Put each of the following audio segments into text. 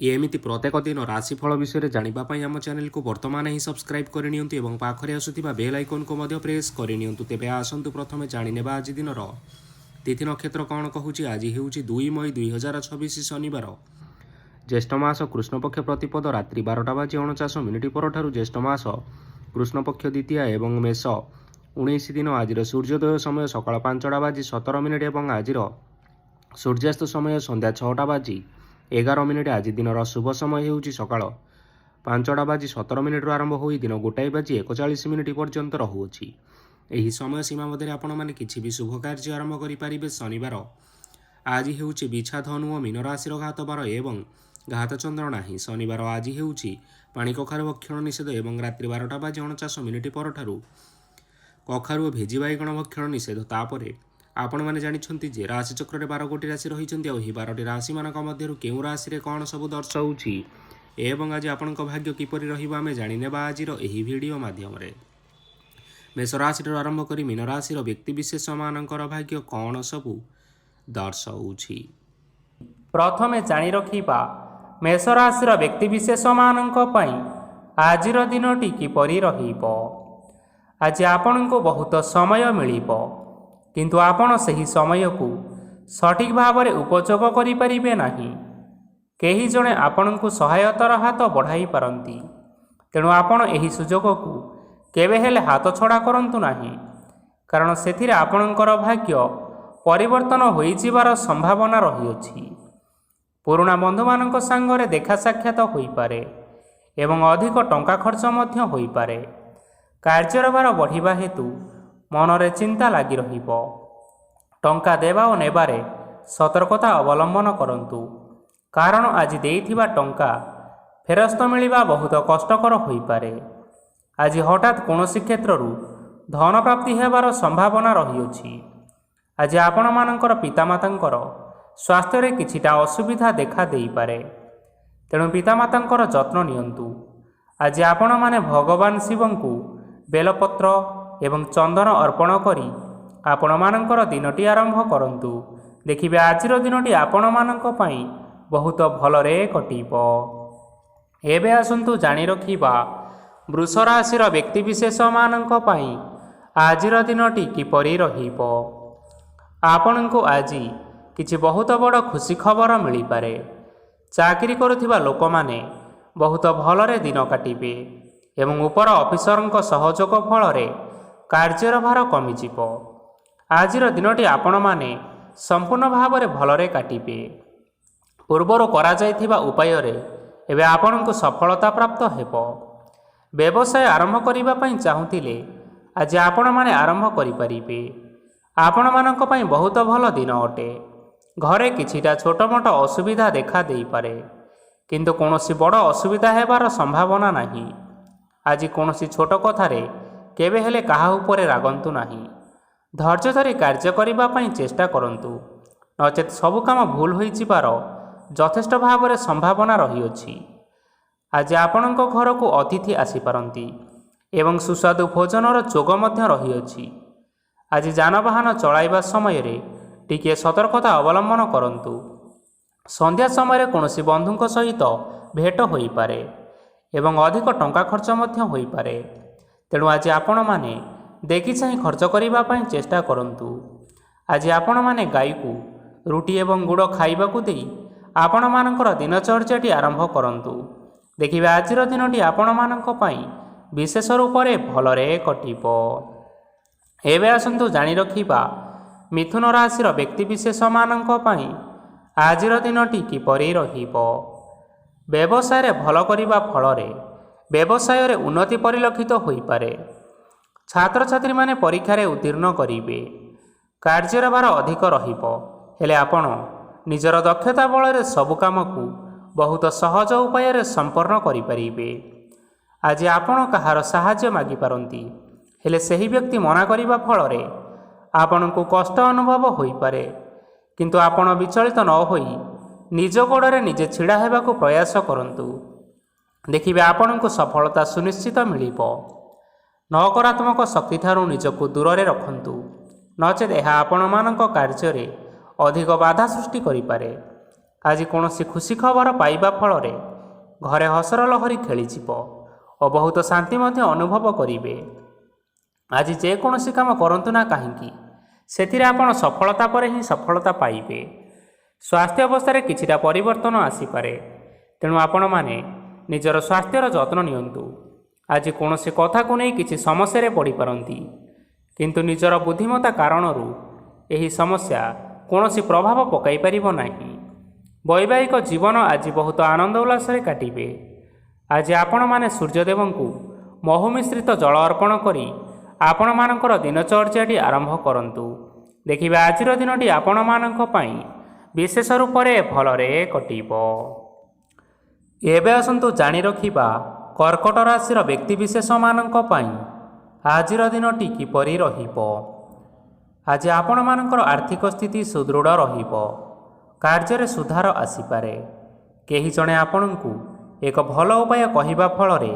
ଏମିତି ପ୍ରତ୍ୟେକ ଦିନ ରାଶିଫଳ ବିଷୟରେ ଜାଣିବା ପାଇଁ ଆମ ଚ୍ୟାନେଲକୁ ବର୍ତ୍ତମାନ ହିଁ ସବସ୍କ୍ରାଇବ୍ କରିନିଅନ୍ତୁ ଏବଂ ପାଖରେ ଆସୁଥିବା ବେଲ୍ ଆଇକନ୍କୁ ମଧ୍ୟ ପ୍ରେସ୍ କରିନିଅନ୍ତୁ। ତେବେ ଆସନ୍ତୁ ପ୍ରଥମେ ଜାଣିନେବା ଆଜି ଦିନର ତିଥି ନକ୍ଷତ୍ର କ'ଣ କହୁଛି। ଆଜି ହେଉଛି 2 ମଇ 2026 ଶନିବାର। ଜ୍ୟେଷ୍ଠ ମାସ କୃଷ୍ଣପକ୍ଷ ପ୍ରତିପଦ ରାତ୍ରି 12:49 ପରଠାରୁ ଜ୍ୟେଷ୍ଠ ମାସ କୃଷ୍ଣପକ୍ଷ ଦ୍ୱିତୀୟା ଏବଂ ମେଷ 19 ଦିନ। ଆଜିର ସୂର୍ଯ୍ୟୋଦୟ ସମୟ ସକାଳ 5:17 ଏବଂ ଆଜିର ସୂର୍ଯ୍ୟାସ୍ତ ସମୟ ସନ୍ଧ୍ୟା 6:11। ଆଜି ଦିନର ଶୁଭ ସମୟ ହେଉଛି ସକାଳ 5:17 ଆରମ୍ଭ ହୋଇ ଦିନ 1:41 ପର୍ଯ୍ୟନ୍ତ ରହୁଅଛି। ଏହି ସମୟ ସୀମା ମଧ୍ୟରେ ଆପଣମାନେ କିଛି ବି ଶୁଭ କାର୍ଯ୍ୟ ଆରମ୍ଭ କରିପାରିବେ। ଶନିବାର ଆଜି ହେଉଛି ବିଛା ଧନୁ ଓ ମୀନ ରାଶିର ଘାତବାର ଏବଂ ଘାତ ଚନ୍ଦ୍ର ନାହିଁ। ଶନିବାର ଆଜି ହେଉଛି ପାଣି କଖାରୁ ଭକ୍ଷଣ ନିଷେଧ ଏବଂ ରାତ୍ରି 12:49 ପରଠାରୁ କଖାରୁ ଓ ଭେଜି ବାଇଗଣ ଭକ୍ଷଣ ନିଷେଧ। ତାପରେ ଆପଣମାନେ ଜାଣିଛନ୍ତି ଯେ ରାଶିଚକ୍ରରେ 12ଗୋଟି ରାଶି ରହିଛନ୍ତି ଆଉ ଏହି 12ଟି ରାଶିମାନଙ୍କ ମଧ୍ୟରୁ କେଉଁ ରାଶିରେ କ'ଣ ସବୁ ଦର୍ଶାଉଛି ଏବଂ ଆଜି ଆପଣଙ୍କ ଭାଗ୍ୟ କିପରି ରହିବ ଆମେ ଜାଣିନେବା ଆଜିର ଏହି ଭିଡ଼ିଓ ମାଧ୍ୟମରେ। ମେଷ ରାଶିଠାରୁ ଆରମ୍ଭ କରି ମୀନ ରାଶିର ବ୍ୟକ୍ତିବିଶେଷମାନଙ୍କର ଭାଗ୍ୟ କ'ଣ ସବୁ ଦର୍ଶାଉଛି। ପ୍ରଥମେ ଜାଣି ରଖିବା ମେଷ ରାଶିର ବ୍ୟକ୍ତିବିଶେଷମାନଙ୍କ ପାଇଁ ଆଜିର ଦିନଟି କିପରି ରହିବ। ଆଜି ଆପଣଙ୍କୁ ବହୁତ ସମୟ ମିଳିବ, କିନ୍ତୁ ଆପଣ ସେହି ସମୟକୁ ସଠିକ୍ ଭାବରେ ଉପଯୋଗ କରିପାରିବେ ନାହିଁ। କେହି ଜଣେ ଆପଣଙ୍କୁ ସହାୟତାର ହାତ ବଢ଼ାଇ ପାରନ୍ତି, ତେଣୁ ଆପଣ ଏହି ସୁଯୋଗକୁ କେବେ ହେଲେ ହାତଛଡ଼ା କରନ୍ତୁ ନାହିଁ, କାରଣ ସେଥିରେ ଆପଣଙ୍କର ଭାଗ୍ୟ ପରିବର୍ତ୍ତନ ହୋଇଯିବାର ସମ୍ଭାବନା ରହିଅଛି। ପୁରୁଣା ବନ୍ଧୁମାନଙ୍କ ସାଙ୍ଗରେ ଦେଖା ସାକ୍ଷାତ ହୋଇପାରେ ଏବଂ ଅଧିକ ଟଙ୍କା ଖର୍ଚ୍ଚ ମଧ୍ୟ ହୋଇପାରେ। କାର୍ଯ୍ୟର ଭାର ବଢ଼ିବା ହେତୁ ମନରେ ଚିନ୍ତା ଲାଗି ରହିବ। ଟଙ୍କା ଦେବା ଓ ନେବାରେ ସତର୍କତା ଅବଲମ୍ବନ କରନ୍ତୁ, କାରଣ ଆଜି ଦେଇଥିବା ଟଙ୍କା ଫେରସ୍ତ ମିଳିବା ବହୁତ କଷ୍ଟକର ହୋଇପାରେ। ଆଜି ହଠାତ୍ କୌଣସି କ୍ଷେତ୍ରରୁ ଧନ ପ୍ରାପ୍ତି ହେବାର ସମ୍ଭାବନା ରହିଅଛି। ଆଜି ଆପଣମାନଙ୍କର ପିତାମାତାଙ୍କର ସ୍ୱାସ୍ଥ୍ୟରେ କିଛିଟା ଅସୁବିଧା ଦେଖା ଦେଇପାରେ, ତେଣୁ ପିତାମାତାଙ୍କର ଯତ୍ନ ନିଅନ୍ତୁ। ଆଜି ଆପଣମାନେ ଭଗବାନ ଶିବଙ୍କୁ ବେଲପତ୍ର ଏବଂ ଚନ୍ଦନ ଅର୍ପଣ କରି ଆପଣମାନଙ୍କର ଦିନଟି ଆରମ୍ଭ କରନ୍ତୁ। ଦେଖିବେ ଆଜିର ଦିନଟି ଆପଣମାନଙ୍କ ପାଇଁ ବହୁତ ଭଲରେ କଟିବ। ଏବେ ଆସନ୍ତୁ ଜାଣି ରଖିବା ବୃଷ ରାଶିର ବ୍ୟକ୍ତିବିଶେଷମାନଙ୍କ ପାଇଁ ଆଜିର ଦିନଟି କିପରି ରହିବ। ଆପଣଙ୍କୁ ଆଜି କିଛି ବହୁତ ବଡ଼ ଖୁସି ଖବର ମିଳିପାରେ। ଚାକିରି କରୁଥିବା ଲୋକମାନେ ବହୁତ ଭଲରେ ଦିନ କାଟିବେ ଏବଂ ଉପର ଅଫିସରଙ୍କ ସହଯୋଗ ଫଳରେ କାର୍ଯ୍ୟର ଭାର କମିଯିବ। ଆଜିର ଦିନଟି ଆପଣମାନେ ସମ୍ପୂର୍ଣ୍ଣ ଭାବରେ ଭଲରେ କାଟିବେ। ପୂର୍ବରୁ କରାଯାଇଥିବା ଉପାୟରେ ଏବେ ଆପଣଙ୍କୁ ସଫଳତା ପ୍ରାପ୍ତ ହେବ। ବ୍ୟବସାୟ ଆରମ୍ଭ କରିବା ପାଇଁ ଚାହୁଁଥିଲେ ଆଜି ଆପଣମାନେ ଆରମ୍ଭ କରିପାରିବେ। ଆପଣମାନଙ୍କ ପାଇଁ ବହୁତ ଭଲ ଦିନ ଅଟେ। ଘରେ କିଛିଟା ଛୋଟମୋଟ ଅସୁବିଧା ଦେଖା ଦେଇପାରେ, କିନ୍ତୁ କୌଣସି ବଡ଼ ଅସୁବିଧା ହେବାର ସମ୍ଭାବନା ନାହିଁ। ଆଜି କୌଣସି ଛୋଟ କଥାରେ କେବେ ହେଲେ କାହା ଉପରେ ରାଗନ୍ତୁ ନାହିଁ। ଧୈର୍ଯ୍ୟ ଧରି କାର୍ଯ୍ୟ କରିବା ପାଇଁ ଚେଷ୍ଟା କରନ୍ତୁ, ନଚେତ୍ ସବୁ କାମ ଭୁଲ ହୋଇଯିବାର ଯଥେଷ୍ଟ ଭାବରେ ସମ୍ଭାବନା ରହିଅଛି। ଆଜି ଆପଣଙ୍କ ଘରକୁ ଅତିଥି ଆସିପାରନ୍ତି ଏବଂ ସୁସ୍ୱାଦୁ ଭୋଜନର ଯୋଗ ମଧ୍ୟ ରହିଅଛି। ଆଜି ଯାନବାହନ ଚଳାଇବା ସମୟରେ ଟିକିଏ ସତର୍କତା ଅବଲମ୍ବନ କରନ୍ତୁ। ସନ୍ଧ୍ୟା ସମୟରେ କୌଣସି ବନ୍ଧୁଙ୍କ ସହିତ ଭେଟ ହୋଇପାରେ ଏବଂ ଅଧିକ ଟଙ୍କା ଖର୍ଚ୍ଚ ମଧ୍ୟ ହୋଇପାରେ, ତେଣୁ ଆଜି ଆପଣମାନେ ଦେଖି ଚାହିଁ ଖର୍ଚ୍ଚ କରିବା ପାଇଁ ଚେଷ୍ଟା କରନ୍ତୁ। ଆଜି ଆପଣମାନେ ଗାଈକୁ ରୁଟି ଏବଂ ଗୁଡ଼ ଖାଇବାକୁ ଦେଇ ଆପଣମାନଙ୍କର ଦିନଚର୍ଯ୍ୟାଟି ଆରମ୍ଭ କରନ୍ତୁ। ଦେଖିବେ ଆଜିର ଦିନଟି ଆପଣମାନଙ୍କ ପାଇଁ ବିଶେଷ ରୂପରେ ଭଲରେ କଟିବ। ଏବେ ଆସନ୍ତୁ ଜାଣି ରଖିବା ମିଥୁନ ରାଶିର ବ୍ୟକ୍ତିବିଶେଷମାନଙ୍କ ପାଇଁ ଆଜିର ଦିନଟି କିପରି ରହିବ। ବ୍ୟବସାୟରେ ଭଲ କରିବା ଫଳରେ ବ୍ୟବସାୟରେ ଉନ୍ନତି ପରିଲକ୍ଷିତ ହୋଇପାରେ। ଛାତ୍ରଛାତ୍ରୀମାନେ ପରୀକ୍ଷାରେ ଉତ୍ତୀର୍ଣ୍ଣ କରିବେ। କାର୍ଯ୍ୟର ଭାର ଅଧିକ ରହିବ, ହେଲେ ଆପଣ ନିଜର ଦକ୍ଷତା ବଳରେ ସବୁ କାମକୁ ବହୁତ ସହଜ ଉପାୟରେ ସମ୍ପନ୍ନ କରିପାରିବେ। ଆଜି ଆପଣ କାହାର ସାହାଯ୍ୟ ମାଗିପାରନ୍ତି, ହେଲେ ସେହି ବ୍ୟକ୍ତି ମନା କରିବା ଫଳରେ ଆପଣଙ୍କୁ କଷ୍ଟ ଅନୁଭବ ହୋଇପାରେ, କିନ୍ତୁ ଆପଣ ବିଚଳିତ ନ ହୋଇ ନିଜ ଗୋଡ଼ରେ ନିଜେ ଛିଡ଼ା ହେବାକୁ ପ୍ରୟାସ କରନ୍ତୁ। ଦେଖିବେ ଆପଣଙ୍କୁ ସଫଳତା ସୁନିଶ୍ଚିତ ମିଳିବ। ନକାରାତ୍ମକ ଶକ୍ତିଠାରୁ ନିଜକୁ ଦୂରରେ ରଖନ୍ତୁ, ନଚେତ୍ ଏହା ଆପଣମାନଙ୍କ କାର୍ଯ୍ୟରେ ଅଧିକ ବାଧା ସୃଷ୍ଟି କରିପାରେ। ଆଜି କୌଣସି ଖୁସି ଖବର ପାଇବା ଫଳରେ ଘରେ ହସର ଲହରୀ ଖେଳିଯିବ ଓ ବହୁତ ଶାନ୍ତି ମଧ୍ୟ ଅନୁଭବ କରିବେ। ଆଜି ଯେକୌଣସି କାମ କରନ୍ତୁ ନା କାହିଁକି ସେଥିରେ ଆପଣ ସଫଳତା ପରେ ହିଁ ସଫଳତା ପାଇବେ। ସ୍ୱାସ୍ଥ୍ୟ ଅବସ୍ଥାରେ କିଛିଟା ପରିବର୍ତ୍ତନ ଆସିପାରେ, ତେଣୁ ଆପଣମାନେ ନିଜର ସ୍ୱାସ୍ଥ୍ୟର ଯତ୍ନ ନିଅନ୍ତୁ। ଆଜି କୌଣସି କଥାକୁ ନେଇ କିଛି ସମସ୍ୟାରେ ପଡ଼ିପାରନ୍ତି, କିନ୍ତୁ ନିଜର ବୁଦ୍ଧିମତ୍ତା କାରଣରୁ ଏହି ସମସ୍ୟା କୌଣସି ପ୍ରଭାବ ପକାଇ ପାରିବ ନାହିଁ। ବୈବାହିକ ଜୀବନ ଆଜି ବହୁତ ଆନନ୍ଦ ଉଲ୍ଲାସରେ କାଟିବେ। ଆଜି ଆପଣମାନେ ସୂର୍ଯ୍ୟଦେବଙ୍କୁ ମହୁ ମିଶ୍ରିତ ଜଳ ଅର୍ପଣ କରି ଆପଣମାନଙ୍କର ଦିନଚର୍ଯ୍ୟାଟି ଆରମ୍ଭ କରନ୍ତୁ। ଦେଖିବେ ଆଜିର ଦିନଟି ଆପଣମାନଙ୍କ ପାଇଁ ବିଶେଷ ରୂପରେ ଭଲରେ କଟିବ। ଏବେ ଆସନ୍ତୁ ଜାଣି ରଖିବା କର୍କଟ ରାଶିର ବ୍ୟକ୍ତିବିଶେଷମାନଙ୍କ ପାଇଁ ଆଜିର ଦିନଟି କିପରି ରହିବ। ଆଜି ଆପଣମାନଙ୍କର ଆର୍ଥିକ ସ୍ଥିତି ସୁଦୃଢ଼ ରହିବ। କାର୍ଯ୍ୟରେ ସୁଧାର ଆସିପାରେ। କେହି ଜଣେ ଆପଣଙ୍କୁ ଏକ ଭଲ ଉପାୟ କହିବା ଫଳରେ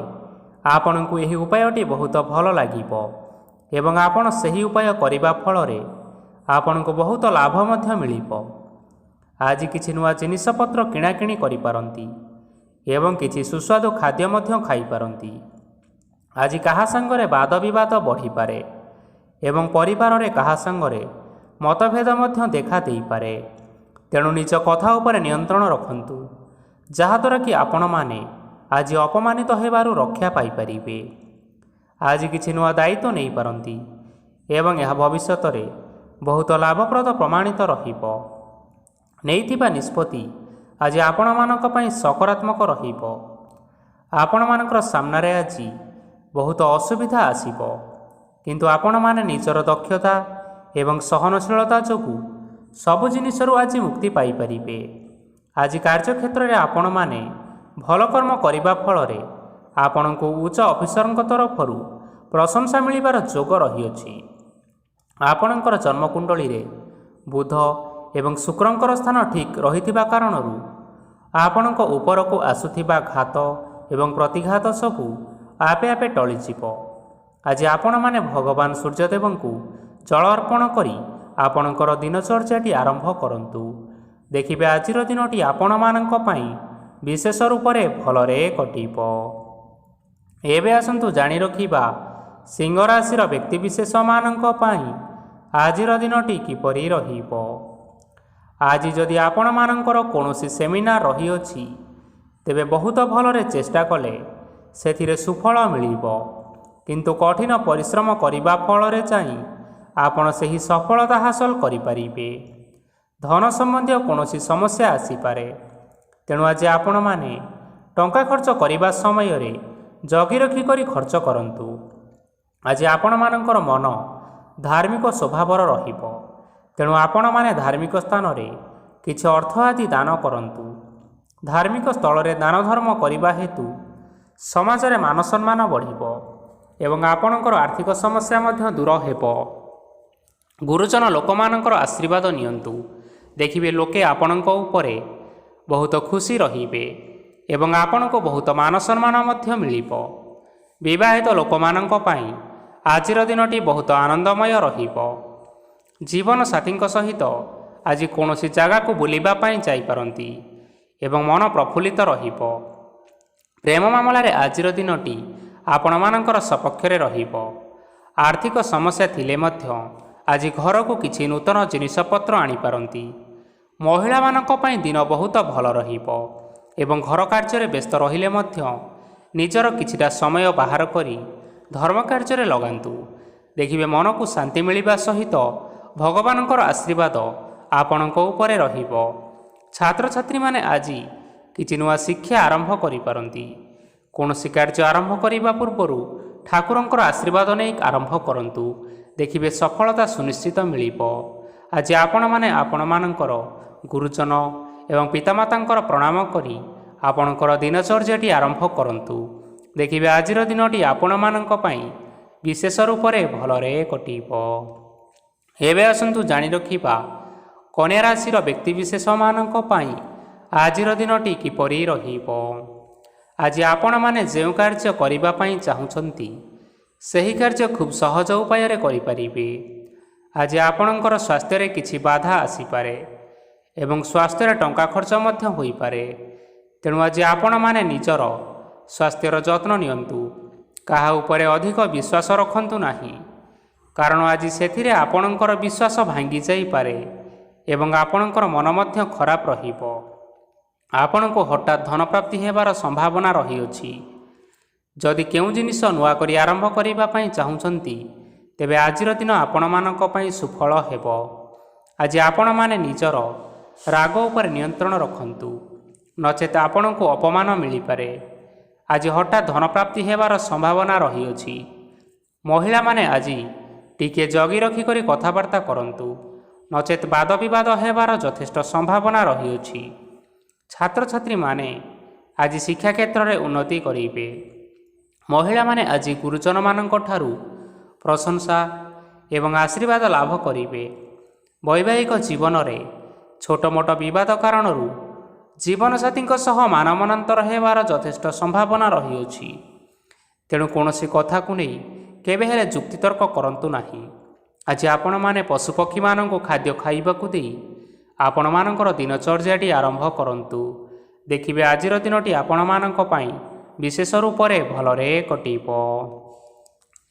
ଆପଣଙ୍କୁ ଏହି ଉପାୟଟି ବହୁତ ଭଲ ଲାଗିବ ଏବଂ ଆପଣ ସେହି ଉପାୟ କରିବା ଫଳରେ ଆପଣଙ୍କୁ ବହୁତ ଲାଭ ମଧ୍ୟ ମିଳିବ। ଆଜି କିଛି ନୂଆ ଜିନିଷପତ୍ର କିଣାକିଣି କରିପାରନ୍ତି ଏବଂ କିଛି ସୁସ୍ୱାଦୁ ଖାଦ୍ୟ ମଧ୍ୟ ଖାଇପାରନ୍ତି। ଆଜି କାହା ସାଙ୍ଗରେ ବାଦ ବିବାଦ ବଢ଼ିପାରେ ଏବଂ ପରିବାରରେ କାହା ସାଙ୍ଗରେ ମତଭେଦ ମଧ୍ୟ ଦେଖା ଦେଇପାରେ। ତେଣୁ ନିଜ କଥା ଉପରେ ନିୟନ୍ତ୍ରଣ ରଖନ୍ତୁ, ଯାହାଦ୍ୱାରା କି ଆପଣମାନେ ଆଜି ଅପମାନିତ ହେବାରୁ ରକ୍ଷା ପାଇପାରିବେ। ଆଜି କିଛି ନୂଆ ଦାୟିତ୍ୱ ନେଇପାରନ୍ତି ଏବଂ ଏହା ଭବିଷ୍ୟତରେ ବହୁତ ଲାଭପ୍ରଦ ପ୍ରମାଣିତ ରହିବ। ନେଇଥିବା ନିଷ୍ପତ୍ତି ଆଜି ଆପଣମାନଙ୍କ ପାଇଁ ସକାରାତ୍ମକ ରହିବ। ଆପଣମାନଙ୍କର ସାମ୍ନାରେ ଆଜି ବହୁତ ଅସୁବିଧା ଆସିବ, କିନ୍ତୁ ଆପଣମାନେ ନିଜର ଦକ୍ଷତା ଏବଂ ସହନଶୀଳତା ଯୋଗୁଁ ସବୁ ଜିନିଷରୁ ଆଜି ମୁକ୍ତି ପାଇପାରିବେ। ଆଜି କାର୍ଯ୍ୟକ୍ଷେତ୍ରରେ ଆପଣମାନେ ଭଲ କର୍ମ କରିବା ଫଳରେ ଆପଣଙ୍କୁ ଉଚ୍ଚ ଅଫିସରଙ୍କ ତରଫରୁ ପ୍ରଶଂସା ମିଳିବାର ଯୋଗ ରହିଅଛି। ଆପଣଙ୍କର ଜନ୍ମକୁଣ୍ଡଳୀରେ ବୁଧ ଏବଂ ଶୁକ୍ରଙ୍କର ସ୍ଥାନ ଠିକ୍ ରହିଥିବା କାରଣରୁ ଆପଣଙ୍କ ଉପରକୁ ଆସୁଥିବା ଘାତ ଏବଂ ପ୍ରତିଘାତ ସବୁ ଆପେ ଆପେ ଟଳିଯିବ। ଆଜି ଆପଣମାନେ ଭଗବାନ ସୂର୍ଯ୍ୟଦେବଙ୍କୁ ଜଳ ଅର୍ପଣ କରି ଆପଣଙ୍କର ଦିନଚର୍ଯ୍ୟାଟି ଆରମ୍ଭ କରନ୍ତୁ। ଦେଖିବେ ଆଜିର ଦିନଟି ଆପଣମାନଙ୍କ ପାଇଁ ବିଶେଷ ରୂପରେ ଭଲରେ କଟିବ। ଏବେ ଆସନ୍ତୁ ଜାଣି ରଖିବା ସିଂହ ରାଶିର ବ୍ୟକ୍ତିବିଶେଷମାନଙ୍କ ପାଇଁ ଆଜିର ଦିନଟି କିପରି ରହିବ। ଆଜି ଯଦି ଆପଣମାନଙ୍କର କୌଣସି ସେମିନାର ରହିଅଛି, ତେବେ ବହୁତ ଭଲରେ ଚେଷ୍ଟା କଲେ ସେଥିରେ ସୁଫଳ ମିଳିବ, କିନ୍ତୁ କଠିନ ପରିଶ୍ରମ କରିବା ଫଳରେ ଯାଇ ଆପଣ ସେହି ସଫଳତା ହାସଲ କରିପାରିବେ। ଧନ ସମ୍ବନ୍ଧୀୟ କୌଣସି ସମସ୍ୟା ଆସିପାରେ, ତେଣୁ ଆଜି ଆପଣମାନେ ଟଙ୍କା ଖର୍ଚ୍ଚ କରିବା ସମୟରେ ଜଗି ରଖି କରି ଖର୍ଚ୍ଚ କରନ୍ତୁ। ଆଜି ଆପଣମାନଙ୍କର ମନ ଧାର୍ମିକ ସ୍ୱଭାବର ରହିବ, ତେଣୁ ଆପଣମାନେ ଧାର୍ମିକ ସ୍ଥାନରେ କିଛି ଅର୍ଥ ଆଦି ଦାନ କରନ୍ତୁ। ଧାର୍ମିକ ସ୍ଥଳରେ ଦାନ ଧର୍ମ କରିବା ହେତୁ ସମାଜରେ ମାନ ସମ୍ମାନ ବଢ଼ିବ ଏବଂ ଆପଣଙ୍କର ଆର୍ଥିକ ସମସ୍ୟା ମଧ୍ୟ ଦୂର ହେବ। ଗୁରୁଜନ ଲୋକମାନଙ୍କର ଆଶୀର୍ବାଦ ନିଅନ୍ତୁ। ଦେଖିବେ ଲୋକେ ଆପଣଙ୍କ ଉପରେ ବହୁତ ଖୁସି ରହିବେ ଏବଂ ଆପଣଙ୍କୁ ବହୁତ ମାନ ସମ୍ମାନ ମଧ୍ୟ ମିଳିବ। ବିବାହିତ ଲୋକମାନଙ୍କ ପାଇଁ ଆଜିର ଦିନଟି ବହୁତ ଆନନ୍ଦମୟ ରହିବ। ଜୀବନସାଥୀଙ୍କ ସହିତ ଆଜି କୌଣସି ଜାଗାକୁ ବୁଲିବା ପାଇଁ ଯାଇପାରନ୍ତି ଏବଂ ମନ ପ୍ରଫୁଲ୍ଲିତ ରହିବ। ପ୍ରେମ ମାମଲାରେ ଆଜିର ଦିନଟି ଆପଣମାନଙ୍କର ସପକ୍ଷରେ ରହିବ। ଆର୍ଥିକ ସମସ୍ୟା ଥିଲେ ମଧ୍ୟ ଆଜି ଘରକୁ କିଛି ନୂତନ ଜିନିଷପତ୍ର ଆଣିପାରନ୍ତି। ମହିଳାମାନଙ୍କ ପାଇଁ ଦିନ ବହୁତ ଭଲ ରହିବ ଏବଂ ଘର କାର୍ଯ୍ୟରେ ବ୍ୟସ୍ତ ରହିଲେ ମଧ୍ୟ ନିଜର କିଛିଟା ସମୟ ବାହାର କରି ଧର୍ମ କାର୍ଯ୍ୟରେ ଲଗାନ୍ତୁ। ଦେଖିବେ ମନକୁ ଶାନ୍ତି ମିଳିବା ସହିତ ଭଗବାନଙ୍କର ଆଶୀର୍ବାଦ ଆପଣଙ୍କ ଉପରେ ରହିବ। ଛାତ୍ରଛାତ୍ରୀମାନେ ଆଜି କିଛି ନୂଆ ଶିକ୍ଷା ଆରମ୍ଭ କରିପାରନ୍ତି। କୌଣସି କାର୍ଯ୍ୟ ଆରମ୍ଭ କରିବା ପୂର୍ବରୁ ଠାକୁରଙ୍କର ଆଶୀର୍ବାଦ ନେଇ ଆରମ୍ଭ କରନ୍ତୁ। ଦେଖିବେ ସଫଳତା ସୁନିଶ୍ଚିତ ମିଳିବ। ଆଜି ଆପଣମାନେ ଆପଣମାନଙ୍କର ଗୁରୁଜନ ଏବଂ ପିତାମାତାଙ୍କର ପ୍ରଣାମ କରି ଆପଣଙ୍କର ଦିନଚର୍ଯ୍ୟାଟି ଆରମ୍ଭ କରନ୍ତୁ। ଦେଖିବେ ଆଜିର ଦିନଟି ଆପଣମାନଙ୍କ ପାଇଁ ବିଶେଷ ରୂପରେ ଭଲରେ କଟିବ। ଏବେ ଆସନ୍ତୁ ଜାଣି ରଖିବା କନ୍ୟା ରାଶିର ବ୍ୟକ୍ତିବିଶେଷମାନଙ୍କ ପାଇଁ ଆଜିର ଦିନଟି କିପରି ରହିବ। ଆଜି ଆପଣମାନେ ଯେଉଁ କାର୍ଯ୍ୟ କରିବା ପାଇଁ ଚାହୁଁଛନ୍ତି ସେହି କାର୍ଯ୍ୟ ଖୁବ୍ ସହଜ ଉପାୟରେ କରିପାରିବେ। ଆଜି ଆପଣଙ୍କର ସ୍ୱାସ୍ଥ୍ୟରେ କିଛି ବାଧା ଆସିପାରେ ଏବଂ ସ୍ୱାସ୍ଥ୍ୟରେ ଟଙ୍କା ଖର୍ଚ୍ଚ ମଧ୍ୟ ହୋଇପାରେ। ତେଣୁ ଆଜି ଆପଣମାନେ ନିଜର ସ୍ୱାସ୍ଥ୍ୟର ଯତ୍ନ ନିଅନ୍ତୁ। କାହା ଉପରେ ଅଧିକ ବିଶ୍ୱାସ ରଖନ୍ତୁ ନାହିଁ, କାରଣ ଆଜି ସେଥିରେ ଆପଣଙ୍କର ବିଶ୍ୱାସ ଭାଙ୍ଗି ଯାଇପାରେ ଏବଂ ଆପଣଙ୍କର ମନ ମଧ୍ୟ ଖରାପ ରହିବ। ଆପଣଙ୍କୁ ହଠାତ୍ ଧନପ୍ରାପ୍ତି ହେବାର ସମ୍ଭାବନା ରହିଅଛି। ଯଦି କେଉଁ ଜିନିଷ ନୂଆ କରି ଆରମ୍ଭ କରିବା ପାଇଁ ଚାହୁଁଛନ୍ତି, ତେବେ ଆଜିର ଦିନ ଆପଣମାନଙ୍କ ପାଇଁ ସୁଫଳ ହେବ। ଆଜି ଆପଣମାନେ ନିଜର ରାଗ ଉପରେ ନିୟନ୍ତ୍ରଣ ରଖନ୍ତୁ, ନଚେତ୍ ଆପଣଙ୍କୁ ଅପମାନ ମିଳିପାରେ। ଆଜି ହଠାତ୍ ଧନପ୍ରାପ୍ତି ହେବାର ସମ୍ଭାବନା ରହିଅଛି। ମହିଳାମାନେ ଆଜି ଟିକିଏ ଜଗି ରଖିକରି କଥାବାର୍ତ୍ତା କରନ୍ତୁ, ନଚେତ୍ ବାଦବିବାଦ ହେବାର ଯଥେଷ୍ଟ ସମ୍ଭାବନା ରହିଅଛି। ଛାତ୍ରଛାତ୍ରୀମାନେ ଆଜି ଶିକ୍ଷା କ୍ଷେତ୍ରରେ ଉନ୍ନତି କରିବେ। ମହିଳାମାନେ ଆଜି ଗୁରୁଜନମାନଙ୍କ ଠାରୁ ପ୍ରଶଂସା ଏବଂ ଆଶୀର୍ବାଦ ଲାଭ କରିବେ। ବୈବାହିକ ଜୀବନରେ ଛୋଟ ମୋଟ ବିବାଦ କାରଣରୁ ଜୀବନସାଥୀଙ୍କ ସହ ମାନମନାନ୍ତର ହେବାର ଯଥେଷ୍ଟ ସମ୍ଭାବନା ରହିଅଛି। ତେଣୁ କୌଣସି କଥାକୁ ନେଇ କେବେ ହେଲେ ଯୁକ୍ତିତର୍କ କରନ୍ତୁ ନାହିଁ। ଆଜି ଆପଣମାନେ ପଶୁପକ୍ଷୀମାନଙ୍କୁ ଖାଦ୍ୟ ଖାଇବାକୁ ଦେଇ ଆପଣମାନଙ୍କର ଦିନଚର୍ଯ୍ୟାଟି ଆରମ୍ଭ କରନ୍ତୁ। ଦେଖିବେ ଆଜିର ଦିନଟି ଆପଣମାନଙ୍କ ପାଇଁ ବିଶେଷ ରୂପରେ ଭଲରେ କଟିବ।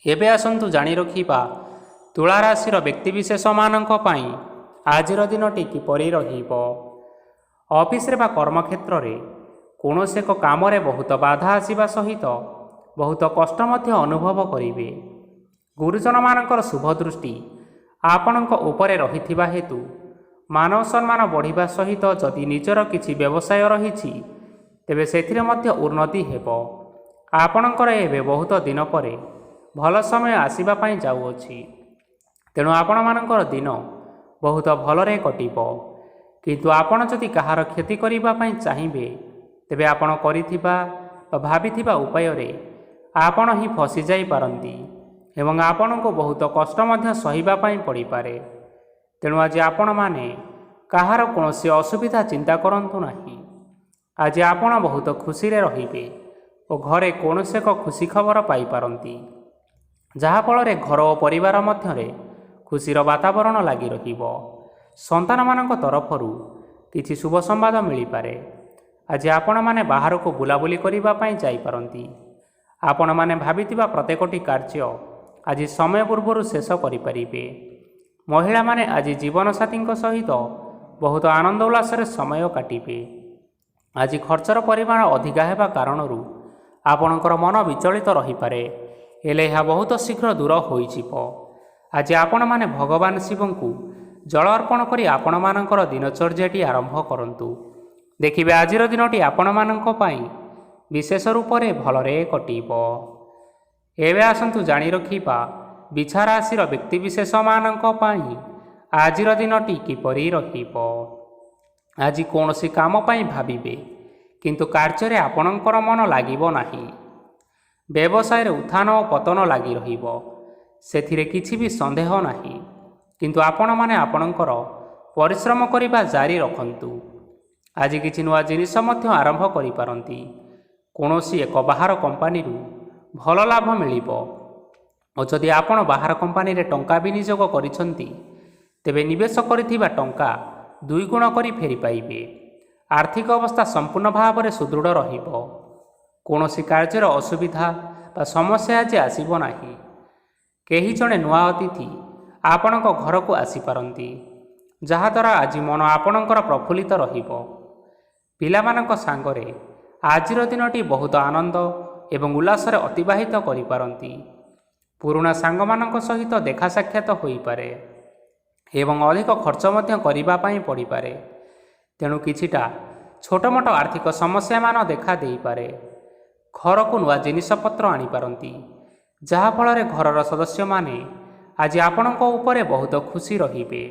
ଏବେ ଆସନ୍ତୁ ଜାଣି ରଖିବା ତୁଳା ରାଶିର ବ୍ୟକ୍ତିବିଶେଷମାନଙ୍କ ପାଇଁ ଆଜିର ଦିନଟି କିପରି ରହିବ। ଅଫିସରେ ବା କର୍ମକ୍ଷେତ୍ରରେ କୌଣସି ଏକ କାମରେ ବହୁତ ବାଧା ଆସିବା ସହିତ ବହୁତ କଷ୍ଟ ମଧ୍ୟ ଅନୁଭବ କରିବେ। ଗୁରୁଜନମାନଙ୍କର ଶୁଭ ଦୃଷ୍ଟି ଆପଣଙ୍କ ଉପରେ ରହିଥିବା ହେତୁ ମାନବ ସମ୍ମାନ ବଢ଼ିବା ସହିତ ଯଦି ନିଜର କିଛି ବ୍ୟବସାୟ ରହିଛି, ତେବେ ସେଥିରେ ମଧ୍ୟ ଉନ୍ନତି ହେବ। ଆପଣଙ୍କର ଏବେ ବହୁତ ଦିନ ପରେ ଭଲ ସମୟ ଆସିବା ପାଇଁ ଯାଉଅଛି। ତେଣୁ ଆପଣମାନଙ୍କର ଦିନ ବହୁତ ଭଲରେ କଟିବ। କିନ୍ତୁ ଆପଣ ଯଦି କାହାର କ୍ଷତି କରିବା ପାଇଁ ଚାହିଁବେ, ତେବେ ଆପଣ କରିଥିବା ବା ଭାବିଥିବା ଉପାୟରେ ଆପଣ ହିଁ ଫସି ଯାଇପାରନ୍ତି ଏବଂ ଆପଣଙ୍କୁ ବହୁତ କଷ୍ଟ ମଧ୍ୟ ସହିବା ପାଇଁ ପଡ଼ିପାରେ। ତେଣୁ ଆଜି ଆପଣମାନେ କାହାର କୌଣସି ଅସୁବିଧା ଚିନ୍ତା କରନ୍ତୁ ନାହିଁ। ଆଜି ଆପଣ ବହୁତ ଖୁସିରେ ରହିବେ ଓ ଘରେ କୌଣସି ଏକ ଖୁସି ଖବର ପାଇପାରନ୍ତି, ଯାହାଫଳରେ ଘର ଓ ପରିବାର ମଧ୍ୟରେ ଖୁସିର ବାତାବରଣ ଲାଗି ରହିବ। ସନ୍ତାନମାନଙ୍କ ତରଫରୁ କିଛି ଶୁଭ ସମ୍ବାଦ ମିଳିପାରେ। ଆଜି ଆପଣମାନେ ବାହାରକୁ ବୁଲାବୁଲି କରିବା ପାଇଁ ଯାଇପାରନ୍ତି। ଆପଣମାନେ ଭାବିଥିବା ପ୍ରତ୍ୟେକଟି କାର୍ଯ୍ୟ ଆଜି ସମୟ ପୂର୍ବରୁ ଶେଷ କରିପାରିବେ। ମହିଳାମାନେ ଆଜି ଜୀବନସାଥୀଙ୍କ ସହିତ ବହୁତ ଆନନ୍ଦ ଉଲ୍ଲାସରେ ସମୟ କାଟିବେ। ଆଜି ଖର୍ଚ୍ଚର ପରିମାଣ ଅଧିକା ହେବା କାରଣରୁ ଆପଣଙ୍କର ମନ ବିଚଳିତ ରହିପାରେ, ହେଲେ ଏହା ବହୁତ ଶୀଘ୍ର ଦୂର ହୋଇଯିବ। ଆଜି ଆପଣମାନେ ଭଗବାନ ଶିବଙ୍କୁ ଜଳ ଅର୍ପଣ କରି ଆପଣମାନଙ୍କର ଦିନଚର୍ଯ୍ୟାଟି ଆରମ୍ଭ କରନ୍ତୁ। ଦେଖିବେ ଆଜିର ଦିନଟି ଆପଣମାନଙ୍କ ପାଇଁ ବିଶେଷ ରୂପରେ ଭଲରେ କଟିବ। ଏବେ ଆସନ୍ତୁ ଜାଣି ରଖିବା ବିଛା ରାଶିର ବ୍ୟକ୍ତିବିଶେଷମାନଙ୍କ ପାଇଁ ଆଜିର ଦିନଟି କିପରି ରହିବ। ଆଜି କୌଣସି କାମ ପାଇଁ ଭାବିବେ, କିନ୍ତୁ କାର୍ଯ୍ୟରେ ଆପଣଙ୍କର ମନ ଲାଗିବ ନାହିଁ। ବ୍ୟବସାୟରେ ଉତ୍ଥାନ ଓ ପତନ ଲାଗି ରହିବ, ସେଥିରେ କିଛି ବି ସନ୍ଦେହ ନାହିଁ। କିନ୍ତୁ ଆପଣମାନେ ଆପଣଙ୍କର ପରିଶ୍ରମ କରିବା ଜାରି ରଖନ୍ତୁ। ଆଜି କିଛି ନୂଆ ଜିନିଷ ମଧ୍ୟ ଆରମ୍ଭ କରିପାରନ୍ତି। କୌଣସି ଏକ ବାହାର କମ୍ପାନୀରୁ ଭଲ ଲାଭ ମିଳିବ ଓ ଯଦି ଆପଣ ବାହାର କମ୍ପାନୀରେ ଟଙ୍କା ବିନିଯୋଗ କରିଛନ୍ତି, ତେବେ ନିବେଶ କରିଥିବା ଟଙ୍କା 2 ଗୁଣ କରି ଫେରି ପାଇବେ। ଆର୍ଥିକ ଅବସ୍ଥା ସମ୍ପୂର୍ଣ୍ଣ ଭାବରେ ସୁଦୃଢ଼ ରହିବ। କୌଣସି କାର୍ଯ୍ୟର ଅସୁବିଧା ବା ସମସ୍ୟା ଆଜି ଆସିବ ନାହିଁ। କେହି ଜଣେ ନୂଆ ଅତିଥି ଆପଣଙ୍କ ଘରକୁ ଆସିପାରନ୍ତି, ଯାହାଦ୍ୱାରା ଆଜି ମନ ଆପଣଙ୍କର ପ୍ରଫୁଲ୍ଲିତ ରହିବ। ପିଲାମାନଙ୍କ ସାଙ୍ଗରେ ଆଜିର ଦିନଟି ବହୁତ ଆନନ୍ଦ ଏବଂ ଉଲ୍ଲାସରେ ଅତିବାହିତ କରିପାରନ୍ତି। ପୁରୁଣା ସାଙ୍ଗମାନଙ୍କ ସହିତ ଦେଖା ସାକ୍ଷାତ ହୋଇପାରେ ଏବଂ ଅଧିକ ଖର୍ଚ୍ଚ ମଧ୍ୟ କରିବା ପାଇଁ ପଡ଼ିପାରେ। ତେଣୁ କିଛିଟା ଛୋଟମୋଟ ଆର୍ଥିକ ସମସ୍ୟାମାନ ଦେଖା ଦେଇପାରେ। ଘରକୁ ନୂଆ ଜିନିଷପତ୍ର ଆଣିପାରନ୍ତି, ଯାହାଫଳରେ ଘରର ସଦସ୍ୟମାନେ ଆଜି ଆପଣଙ୍କ ଉପରେ ବହୁତ ଖୁସି ରହିବେ।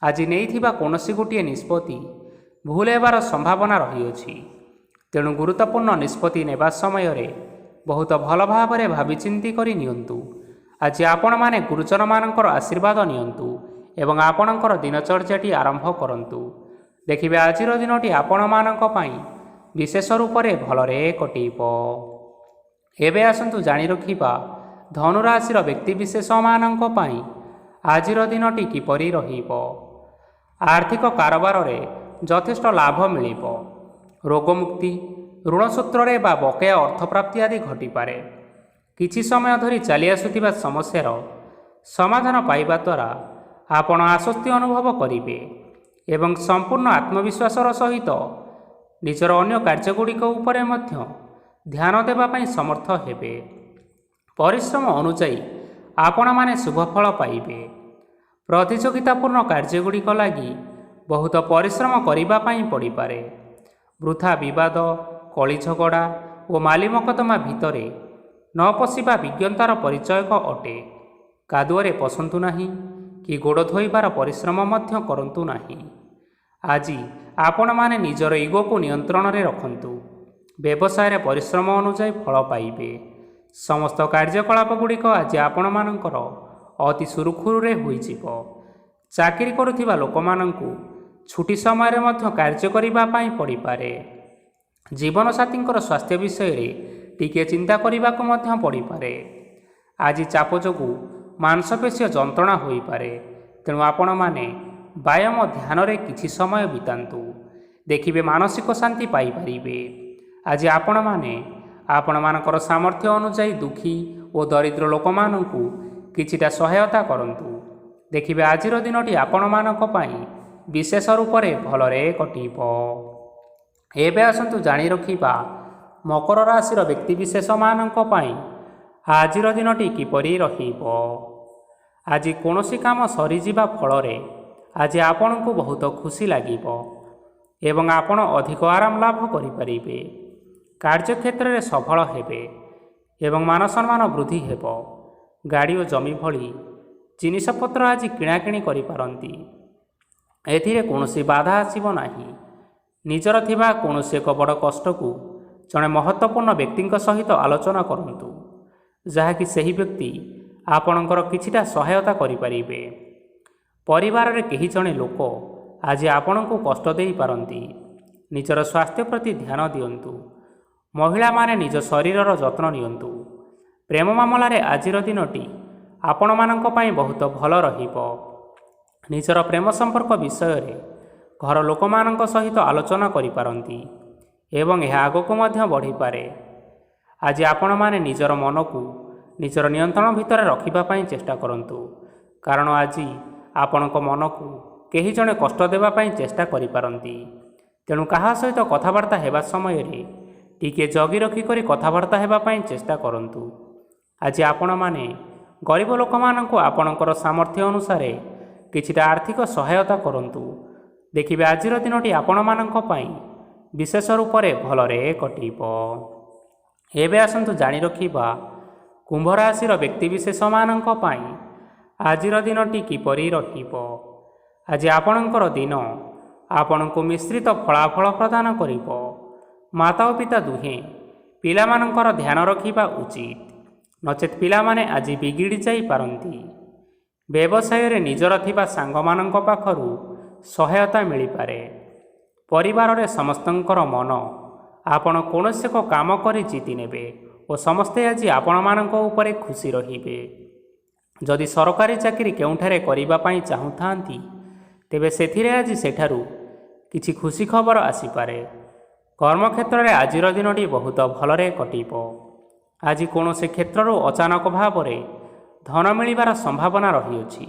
ଆଜି ନେଇଥିବା କୌଣସି ଗୋଟିଏ ନିଷ୍ପତ୍ତି ଭୁଲ ହେବାର ସମ୍ଭାବନା ରହିଅଛି। ତେଣୁ ଗୁରୁତ୍ୱପୂର୍ଣ୍ଣ ନିଷ୍ପତ୍ତି ନେବା ସମୟରେ ବହୁତ ଭଲ ଭାବରେ ଭାବିଚିନ୍ତି କରି ନିଅନ୍ତୁ। ଆଜି ଆପଣମାନେ ଗୁରୁଜନମାନଙ୍କର ଆଶୀର୍ବାଦ ନିଅନ୍ତୁ ଏବଂ ଆପଣଙ୍କର ଦିନଚର୍ଯ୍ୟାଟି ଆରମ୍ଭ କରନ୍ତୁ। ଦେଖିବେ ଆଜିର ଦିନଟି ଆପଣମାନଙ୍କ ପାଇଁ ବିଶେଷ ରୂପରେ ଭଲରେ କଟିବ। ଏବେ ଆସନ୍ତୁ ଜାଣି ରଖିବା ଧନୁରାଶିର ବ୍ୟକ୍ତିବିଶେଷମାନଙ୍କ ପାଇଁ ଆଜିର ଦିନଟି କିପରି ରହିବ। ଆର୍ଥିକ କାରବାରରେ ଯଥେଷ୍ଟ ଲାଭ ମିଳିବ। ରୋଗମୁକ୍ତି, ଋଣ ସୂତ୍ରରେ ବା ବକେୟା ଅର୍ଥପ୍ରାପ୍ତି ଆଦି ଘଟିପାରେ। କିଛି ସମୟ ଧରି ଚାଲି ଆସୁଥିବା ସମସ୍ୟାର ସମାଧାନ ପାଇବା ଦ୍ୱାରା ଆପଣ ଆଶ୍ୱସ୍ତି ଅନୁଭବ କରିବେ ଏବଂ ସମ୍ପୂର୍ଣ୍ଣ ଆତ୍ମବିଶ୍ୱାସର ସହିତ ନିଜର ଅନ୍ୟ କାର୍ଯ୍ୟଗୁଡ଼ିକ ଉପରେ ମଧ୍ୟ ଧ୍ୟାନ ଦେବା ପାଇଁ ସମର୍ଥ ହେବେ। ପରିଶ୍ରମ ଅନୁଯାୟୀ ଆପଣମାନେ ଶୁଭଫଳ ପାଇବେ। ପ୍ରତିଯୋଗିତାପୂର୍ଣ୍ଣ କାର୍ଯ୍ୟଗୁଡ଼ିକ ଲାଗି ବହୁତ ପରିଶ୍ରମ କରିବା ପାଇଁ ପଡ଼ିପାରେ। ବୃଥା ବିବାଦ, କଳି ଝଗଡ଼ା ଓ ମାଲି ମକଦ୍ଦମା ଭିତରେ ନ ପଶିବା ବିଜ୍ଞତାର ପରିଚୟକ ଅଟେ। କାଦୁଅରେ ପଶନ୍ତୁ ନାହିଁ କି ଗୋଡ଼ ଧୋଇବାର ପରିଶ୍ରମ ମଧ୍ୟ କରନ୍ତୁ ନାହିଁ। ଆଜି ଆପଣମାନେ ନିଜର ଇଗୋକୁ ନିୟନ୍ତ୍ରଣରେ ରଖନ୍ତୁ। ବ୍ୟବସାୟରେ ପରିଶ୍ରମ ଅନୁଯାୟୀ ଫଳ ପାଇବେ। ସମସ୍ତ କାର୍ଯ୍ୟକଳାପଗୁଡ଼ିକ ଆଜି ଆପଣମାନଙ୍କର ଅତି ସୁରୁଖୁରୁରେ ହୋଇଯିବ। ଚାକିରି କରୁଥିବା ଲୋକମାନଙ୍କୁ ଛୁଟି ସମୟରେ ମଧ୍ୟ କାର୍ଯ୍ୟ କରିବା ପାଇଁ ପଡ଼ିପାରେ। ଜୀବନସାଥୀଙ୍କର ସ୍ୱାସ୍ଥ୍ୟ ବିଷୟରେ ଟିକିଏ ଚିନ୍ତା କରିବାକୁ ମଧ୍ୟ ପଡ଼ିପାରେ। ଆଜି ଚାପ ଯୋଗୁଁ ମାଂସପେଶୀୟ ଯନ୍ତ୍ରଣା ହୋଇପାରେ, ତେଣୁ ଆପଣମାନେ ବ୍ୟାୟାମ ଧ୍ୟାନରେ କିଛି ସମୟ ବିତାନ୍ତୁ। ଦେଖିବେ ମାନସିକ ଶାନ୍ତି ପାଇପାରିବେ। ଆଜି ଆପଣମାନେ ଆପଣମାନଙ୍କର ସାମର୍ଥ୍ୟ ଅନୁଯାୟୀ ଦୁଃଖୀ ଓ ଦରିଦ୍ର ଲୋକମାନଙ୍କୁ କିଛିଟା ସହାୟତା କରନ୍ତୁ। ଦେଖିବେ ଆଜିର ଦିନଟି ଆପଣମାନଙ୍କ ପାଇଁ ବିଶେଷ ରୂପରେ ଭଲରେ କଟିବ। ଏବେ ଆସନ୍ତୁ ଜାଣି ରଖିବା ମକର ରାଶିର ବ୍ୟକ୍ତିବିଶେଷମାନଙ୍କ ପାଇଁ ଆଜିର ଦିନଟି କିପରି ରହିବ। ଆଜି କୌଣସି କାମ ସରିଯିବା ଫଳରେ ଆଜି ଆପଣଙ୍କୁ ବହୁତ ଖୁସି ଲାଗିବ ଏବଂ ଆପଣ ଅଧିକ ଆରାମ ଲାଭ କରିପାରିବେ। କାର୍ଯ୍ୟକ୍ଷେତ୍ରରେ ସଫଳ ହେବେ ଏବଂ ମାନସମ୍ମାନ ବୃଦ୍ଧି ହେବ। ଗାଡ଼ି ଓ ଜମି ଭଳି ଜିନିଷପତ୍ର ଆଜି କିଣାକିଣି କରିପାରନ୍ତି। ଏଥିରେ କୌଣସି ବାଧା ଆସିବ ନାହିଁ। ନିଜର ଥିବା କୌଣସି ଏକ ବଡ଼ କଷ୍ଟକୁ ଜଣେ ମହତ୍ତ୍ୱପୂର୍ଣ୍ଣ ବ୍ୟକ୍ତିଙ୍କ ସହିତ ଆଲୋଚନା କରନ୍ତୁ, ଯାହାକି ସେହି ବ୍ୟକ୍ତି ଆପଣଙ୍କର କିଛିଟା ସହାୟତା କରିପାରିବେ। ପରିବାରରେ କେହି ଜଣେ ଲୋକ ଆଜି ଆପଣଙ୍କୁ କଷ୍ଟ ଦେଇପାରନ୍ତି। ନିଜର ସ୍ୱାସ୍ଥ୍ୟ ପ୍ରତି ଧ୍ୟାନ ଦିଅନ୍ତୁ। ମହିଳାମାନେ ନିଜ ଶରୀରର ଯତ୍ନ ନିଅନ୍ତୁ। ପ୍ରେମ ମାମଲାରେ ଆଜିର ଦିନଟି ଆପଣମାନଙ୍କ ପାଇଁ ବହୁତ ଭଲ ରହିବ। ନିଜର ପ୍ରେମ ସମ୍ପର୍କ ବିଷୟରେ ଘର ଲୋକମାନଙ୍କ ସହିତ ଆଲୋଚନା କରିପାରନ୍ତି ଏବଂ ଏହା ଆଗକୁ ମଧ୍ୟ ବଢ଼ିପାରେ। ଆଜି ଆପଣମାନେ ନିଜର ମନକୁ ନିଜର ନିୟନ୍ତ୍ରଣ ଭିତରେ ରଖିବା ପାଇଁ ଚେଷ୍ଟା କରନ୍ତୁ, କାରଣ ଆଜି ଆପଣଙ୍କ ମନକୁ କେହି ଜଣେ କଷ୍ଟ ଦେବା ପାଇଁ ଚେଷ୍ଟା କରିପାରନ୍ତି। ତେଣୁ କାହା ସହିତ କଥାବାର୍ତ୍ତା ହେବା ସମୟରେ ଟିକିଏ ଜଗି ରଖିକରି କଥାବାର୍ତ୍ତା ହେବା ପାଇଁ ଚେଷ୍ଟା କରନ୍ତୁ। ଆଜି ଆପଣମାନେ ଗରିବ ଲୋକମାନଙ୍କୁ ଆପଣଙ୍କର ସାମର୍ଥ୍ୟ ଅନୁସାରେ କିଛିଟା ଆର୍ଥିକ ସହାୟତା କରନ୍ତୁ। ଦେଖିବେ ଆଜିର ଦିନଟି ଆପଣମାନଙ୍କ ପାଇଁ ବିଶେଷ ରୂପରେ ଭଲରେ କଟିବ। ଏବେ ଆସନ୍ତୁ ଜାଣି ରଖିବା କୁମ୍ଭ ରାଶିର ବ୍ୟକ୍ତିବିଶେଷମାନଙ୍କ ପାଇଁ ଆଜିର ଦିନଟି କିପରି ରହିବ। ଆଜି ଆପଣଙ୍କର ଦିନ ଆପଣଙ୍କୁ ମିଶ୍ରିତ ଫଳାଫଳ ପ୍ରଦାନ କରିବ। ମାତା ଓ ପିତା ଦୁହେଁ ପିଲାମାନଙ୍କର ଧ୍ୟାନ ରଖିବା ଉଚିତ, ନଚେତ୍ ପିଲାମାନେ ଆଜି ବିଗିଡ଼ି ଯାଇପାରନ୍ତି। ବ୍ୟବସାୟରେ ନିଜର ଥିବା ସାଙ୍ଗମାନଙ୍କ ପାଖରୁ ସହାୟତା ମିଳିପାରେ। ପରିବାରରେ ସମସ୍ତଙ୍କର ମନ ଆପଣ କୌଣସି ଏକ କାମ କରି ଜିତି ନେବେ ଓ ସମସ୍ତେ ଆଜି ଆପଣମାନଙ୍କ ଉପରେ ଖୁସି ରହିବେ। ଯଦି ସରକାରୀ ଚାକିରି କେଉଁଠାରେ କରିବା ପାଇଁ ଚାହୁଁଥାନ୍ତି, ତେବେ ସେଥିରେ ଆଜି ସେଠାରୁ କିଛି ଖୁସି ଖବର ଆସିପାରେ। କର୍ମକ୍ଷେତ୍ରରେ ଆଜିର ଦିନଟି ବହୁତ ଭଲରେ କଟିବ। ଆଜି କୌଣସି କ୍ଷେତ୍ରରୁ ଅଚାନକ ଭାବରେ ଧନ ମିଳିବାର ସମ୍ଭାବନା ରହିଅଛି।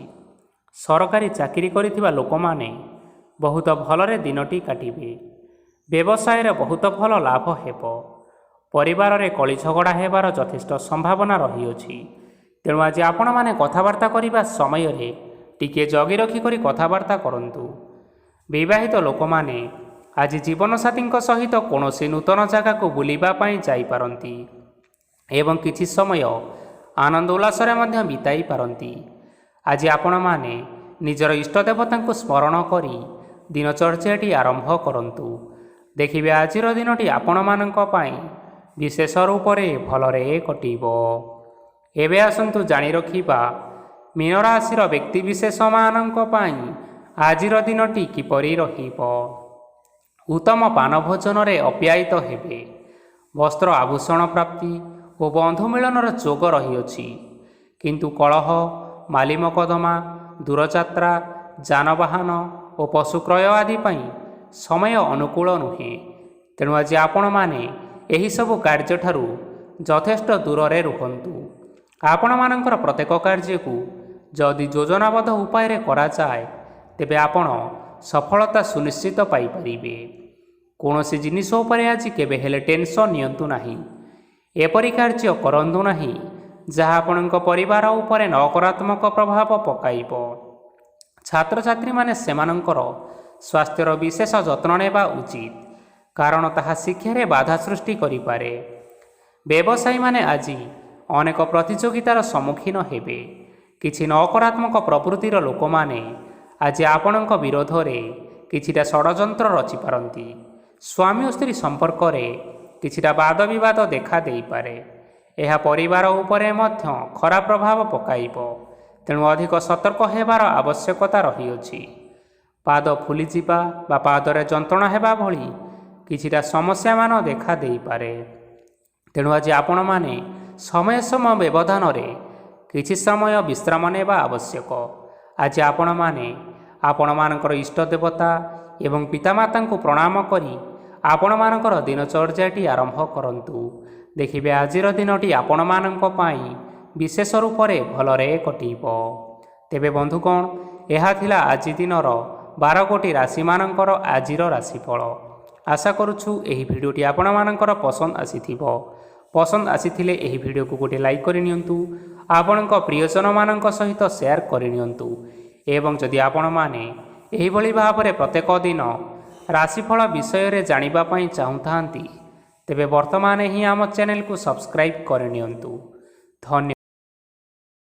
ସରକାରୀ ଚାକିରି କରିଥିବା ଲୋକମାନେ ବହୁତ ଭଲରେ ଦିନଟି କାଟିବେ। ବ୍ୟବସାୟରେ ବହୁତ ଭଲ ଲାଭ ହେବ। ପରିବାରରେ କଳି ଝଗଡ଼ା ହେବାର ଯଥେଷ୍ଟ ସମ୍ଭାବନା ରହିଅଛି। ତେଣୁ ଆଜି ଆପଣମାନେ କଥାବାର୍ତ୍ତା କରିବା ସମୟରେ ଟିକିଏ ଜଗି ରଖିକରି କଥାବାର୍ତ୍ତା କରନ୍ତୁ। ବିବାହିତ ଲୋକମାନେ ଆଜି ଜୀବନସାଥୀଙ୍କ ସହିତ କୌଣସି ନୂତନ ଜାଗାକୁ ବୁଲିବା ପାଇଁ ଯାଇପାରନ୍ତି ଏବଂ କିଛି ସମୟ ଆନନ୍ଦ ଉଲ୍ଲାସରେ ମଧ୍ୟ ବିତାଇ ପାରନ୍ତି। ଆଜି ଆପଣମାନେ ନିଜର ଇଷ୍ଟଦେବତାଙ୍କୁ ସ୍ମରଣ କରି ଦିନଚର୍ଯ୍ୟାଟି ଆରମ୍ଭ କରନ୍ତୁ। ଦେଖିବେ ଆଜିର ଦିନଟି ଆପଣମାନଙ୍କ ପାଇଁ ବିଶେଷ ରୂପରେ ଭଲରେ କଟିବ। ଏବେ ଆସନ୍ତୁ ଜାଣି ରଖିବା ମୀନ ରାଶିର ବ୍ୟକ୍ତିବିଶେଷମାନଙ୍କ ପାଇଁ ଆଜିର ଦିନଟି କିପରି ରହିବ। ଉତ୍ତମ ପାନ ଭୋଜନରେ ଅପ୍ୟାୟିତ ହେବେ। ବସ୍ତ୍ର ଆଭୂଷଣ ପ୍ରାପ୍ତି ଓ ବନ୍ଧୁ ମିଳନର ଯୋଗ ରହିଅଛି। କିନ୍ତୁ କଳହ, ମାଲି ମକଦ୍ଦମା, ଦୂରଯାତ୍ରା, ଯାନବାହନ ଓ ପଶୁ କ୍ରୟ ଆଦି ପାଇଁ ସମୟ ଅନୁକୂଳ ନୁହେଁ। ତେଣୁ ଆଜି ଆପଣମାନେ ଏହିସବୁ କାର୍ଯ୍ୟଠାରୁ ଯଥେଷ୍ଟ ଦୂରରେ ରୁହନ୍ତୁ। ଆପଣମାନଙ୍କର ପ୍ରତ୍ୟେକ କାର୍ଯ୍ୟକୁ ଯଦି ଯୋଜନାବଦ୍ଧ ଉପାୟରେ କରାଯାଏ ତେବେ ଆପଣ ସଫଳତା ସୁନିଶ୍ଚିତ ପାଇପାରିବେ। କୌଣସି ଜିନିଷ ଉପରେ ଆଜି କେବେ ହେଲେ ଟେନସନ୍ ନିଅନ୍ତୁ ନାହିଁ। ଏପରି କାର୍ଯ୍ୟ କରନ୍ତୁ ନାହିଁ ଯାହା ଆପଣଙ୍କ ପରିବାର ଉପରେ ନକାରାତ୍ମକ ପ୍ରଭାବ ପକାଇବ। ଛାତ୍ରଛାତ୍ରୀମାନେ ସେମାନଙ୍କର ସ୍ୱାସ୍ଥ୍ୟର ବିଶେଷ ଯତ୍ନ ନେବା ଉଚିତ, କାରଣ ତାହା ଶିକ୍ଷାରେ ବାଧା ସୃଷ୍ଟି କରିପାରେ। ବ୍ୟବସାୟୀମାନେ ଆଜି ଅନେକ ପ୍ରତିଯୋଗିତାର ସମ୍ମୁଖୀନ ହେବେ। କିଛି ନକାରାତ୍ମକ ପ୍ରବୃତ୍ତିର ଲୋକମାନେ ଆଜି ଆପଣଙ୍କ ବିରୋଧରେ କିଛିଟା ଷଡ଼ଯନ୍ତ୍ର ରଚିପାରନ୍ତି। ସ୍ୱାମୀ ଓ ସ୍ତ୍ରୀ ସମ୍ପର୍କରେ କିଛିଟା ବାଦ ବିବାଦ ଦେଖା ଦେଇପାରେ। ଏହା ପରିବାର ଉପରେ ମଧ୍ୟ ଖରାପ ପ୍ରଭାବ ପକାଇବ। ତେଣୁ ଅଧିକ ସତର୍କ ହେବାର ଆବଶ୍ୟକତା ରହିଅଛି। ପାଦ ଫୁଲିଯିବା ବା ପାଦରେ ଯନ୍ତ୍ରଣା ହେବା ଭଳି କିଛିଟା ସମସ୍ୟାମାନ ଦେଖା ଦେଇପାରେ। ତେଣୁ ଆଜି ଆପଣମାନେ ସମୟ ବ୍ୟବଧାନରେ କିଛି ସମୟ ବିଶ୍ରାମ ନେବା ଆବଶ୍ୟକ। ଆଜି ଆପଣମାନେ ଆପଣମାନଙ୍କର ଇଷ୍ଟ ଦେବତା ଏବଂ ପିତାମାତାଙ୍କୁ ପ୍ରଣାମ କରି ଆପଣମାନଙ୍କର ଦିନଚର୍ଯ୍ୟାଟି ଆରମ୍ଭ କରନ୍ତୁ। ଦେଖିବେ ଆଜିର ଦିନଟି ଆପଣମାନଙ୍କ ପାଇଁ ବିଶେଷ ରୂପରେ ଭଲରେ କଟିବ। ତେବେ ବନ୍ଧୁଗଣ, ଏହା ଥିଲା ଆଜି ଦିନର 12 ଗୋଟି ରାଶିମାନଙ୍କର ଆଜିର ରାଶିଫଳ। ଆଶା କରୁଛୁ ଏହି ଭିଡ଼ିଓଟି ଆପଣମାନଙ୍କର ପସନ୍ଦ ଆସିଥିବ। ପସନ୍ଦ ଆସିଥିଲେ ଏହି ଭିଡ଼ିଓକୁ ଗୋଟିଏ ଲାଇକ୍ କରିନିଅନ୍ତୁ। ଆପଣଙ୍କ ପ୍ରିୟଜନମାନଙ୍କ ସହିତ ସେୟାର କରିନିଅନ୍ତୁ। ଏବଂ ଯଦି ଆପଣମାନେ ଏହିଭଳି ଭାବରେ ପ୍ରତ୍ୟେକ ଦିନ ରାଶିଫଳ ବିଷୟରେ ଜାଣିବା ପାଇଁ ଚାହୁଁଥାନ୍ତି ତେବେ ବର୍ତ୍ତମାନ ହିଁ ଆମ ଚ୍ୟାନେଲକୁ ସବସ୍କ୍ରାଇବ୍ କରିନିଅନ୍ତୁ। ଧନ୍ୟବାଦ।